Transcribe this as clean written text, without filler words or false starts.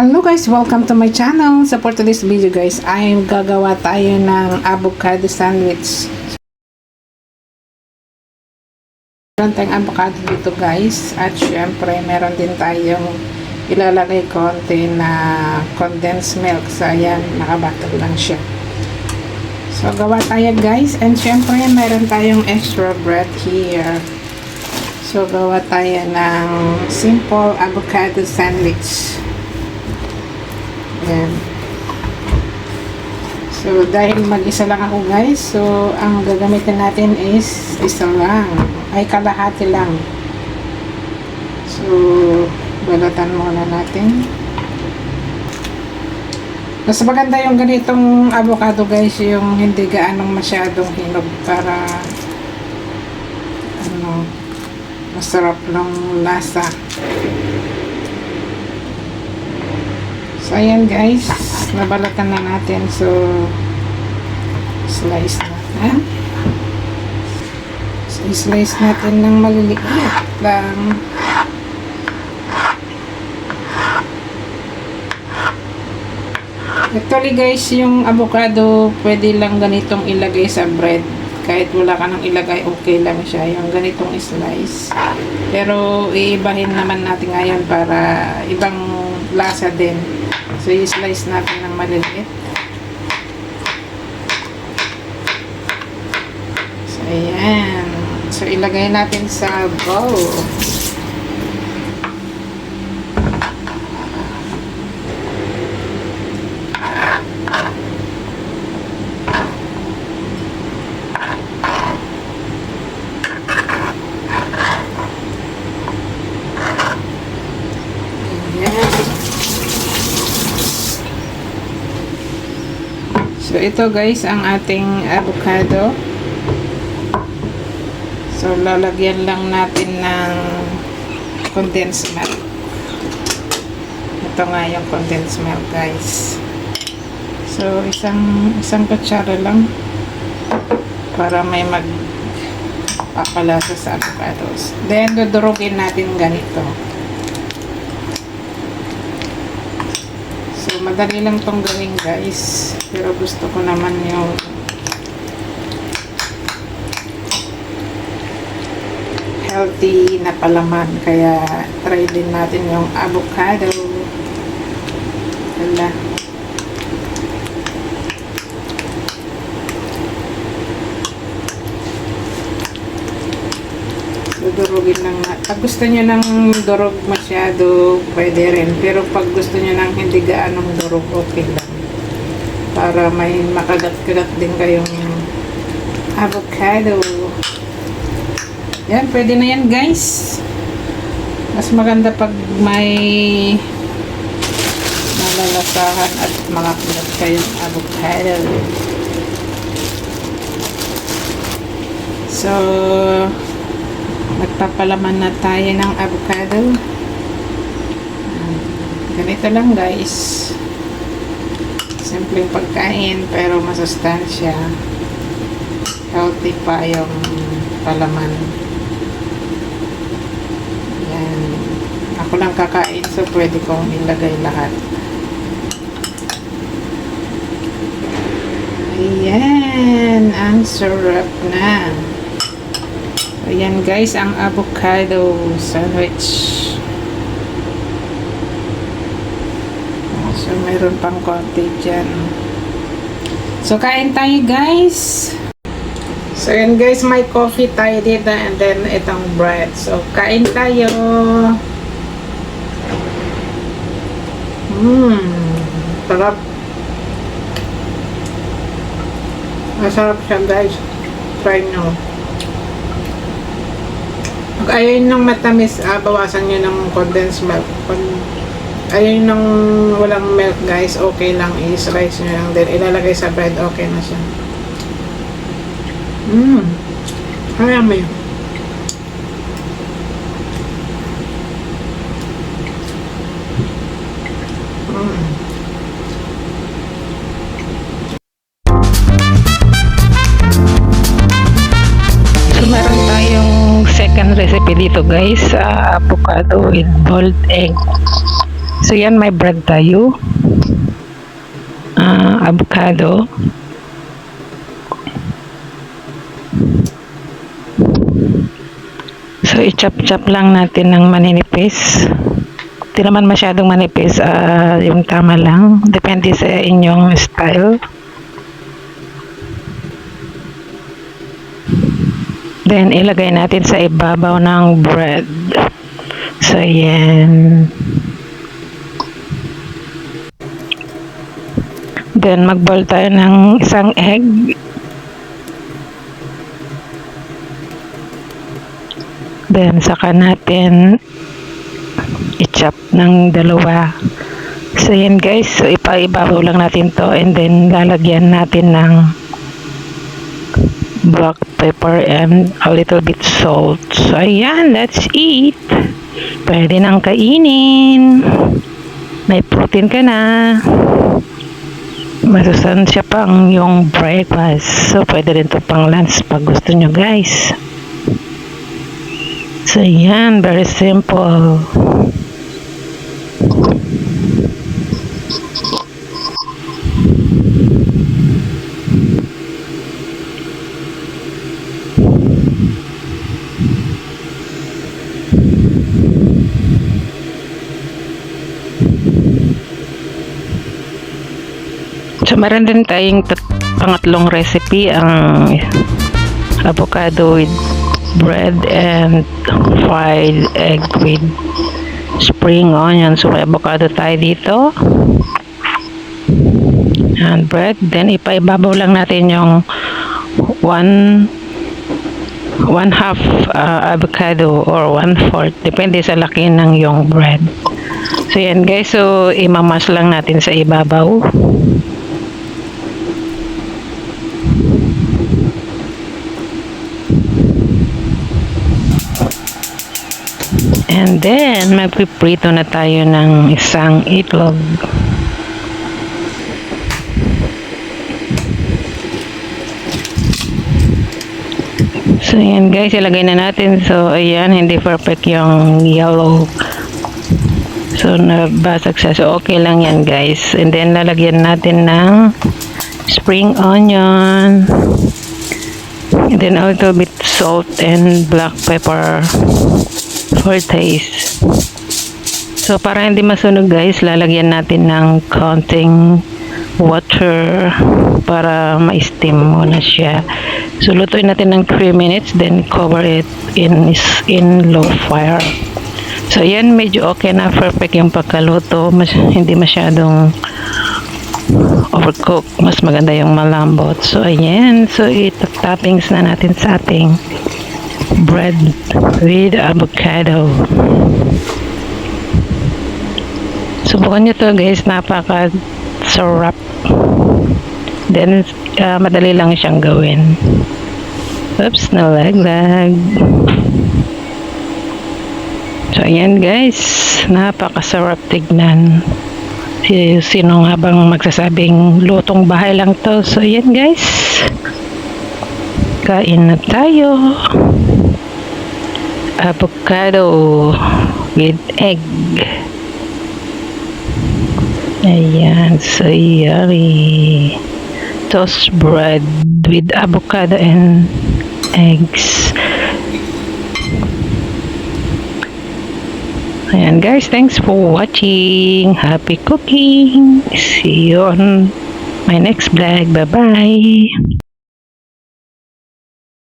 Hello guys, welcome to my channel. So for today's video guys, ay gagawa tayo ng avocado sandwich. Meron tayong avocado dito guys, at syempre meron din tayong ilalagay konti na condensed milk. So ayan, nakabatog lang siya. So gawa tayo guys, and syempre meron tayong extra bread here. So gawa tayo ng simple avocado sandwich. Ayan. So, dahil mag-isa lang ako guys, so, ang gagamitin natin is isa lang. Ay, kalahati lang. So, balatan muna natin. Mas maganda yung ganitong avocado guys, yung hindi gaanong masyadong hinog para masarap lang lasa. So, ayan guys, nabalatan na natin. So, slice na. So, slice natin ng maliliit lang. Actually guys, yung avocado, pwede lang ganitong ilagay sa bread. Kahit wala ka nang ilagay, okay lang siya. Yung ganitong slice. Pero, iibahin naman natin ngayon para ibang lasa din. So, i-slice natin ng maliliit. So, ayan. So, ilagay natin sa bowl. So, ito guys, ang ating avocado. So, lalagyan lang natin ng condensed milk. Ito nga yung condensed milk guys. So, isang kutsara lang para may magpapalasa sa avocados. Then, dudurugin natin ganito. So, madali lang tong gawin guys. Pero gusto ko naman yung healthy na palaman. Kaya, try din natin yung avocado. Wala. Durugin lang na. Pag gusto nyo ng durog masyado, pwede rin. Pero pag gusto nyo ng hindi gaanong durog, okay lang. Para may makagat-kagat din kayong avocado. Yan, pwede na yan guys. Mas maganda pag may malalasahan at makakulat kayong avocado. So, magpapalaman na tayo ng avocado. Ganito lang guys. Simpleng pagkain pero masustansya. Healthy pa yung palaman. Yan. Ako lang kakain so pwede kong ilagay lahat. Ayan. Ang sarap na. Ayan guys, ang avocado sandwich. So, mayroon pang konti dyan. So, kain tayo guys. So, ayan guys, may coffee tayo dito and then itong bread. So, kain tayo. Sarap. Masarap siya guys. Try nyo. Pag ayaw nung matamis, bawasan nyo ng condensed milk. Pag ayaw nung walang milk guys, okay lang. I-slice nyo lang din. Ilalagay sa bread, okay na siya. Yummy. So, meron tayong second recipe dito guys, avocado with boiled egg. So yan, may bread tayo. Avocado. So i-chop-chop lang natin ng maninipis. Hindi naman masyadong manipis, yung tama lang. Depende sa inyong style. Then ilagay natin sa ibabaw ng bread. So yan. Then mag-boil tayo ng isang egg. Then saka natin i-chop ng dalawa. So yan guys, so ipaibabaw lang natin to, and then lalagyan natin ng black pepper and a little bit salt. So ayan, let's eat. Pwede nang kainin. May protein ka na. Masustansya pang yung breakfast. So pwede rin to pang lunch pag gusto nyo guys. So yan, very simple. So meron din tayong pangatlong recipe, ang avocado with bread and fried egg with spring onion. So may avocado tayo dito and bread, then ipaibabaw lang natin yung one half avocado or 1/4, depende sa laki ng yung bread. So yan guys, so imamas lang natin sa ibabaw. And then, magpiprito na tayo ng isang itlog. So, yan guys, ilagay na natin. So, ayan, hindi perfect yung yellow. So, nabasag siya. So, okay lang yan guys. And then, lalagyan natin ng spring onion. And then, a little bit salt and black pepper for taste. So para hindi masunog guys, lalagyan natin ng konting water para ma-steam muna siya. So lutuin natin ng 3 minutes, then cover it in low fire. So yan, medyo okay na, perfect yung pagkaluto, hindi masyadong overcook, mas maganda yung malambot. So ayan, so ita-toppings na natin sa ating bread with avocado. Subukan nyo to guys, napaka sarap. Then madali lang siyang gawin. Oops, nalaglag. So ayan guys, napakasarap tignan. Sino nga bang magsasabing lutong bahay lang to? So ayan guys, kain na tayo. Avocado with egg. Ayan, so yummy. Toast bread with avocado and eggs. Ayan guys, thanks for watching. Happy cooking. See you on my next vlog. Bye bye.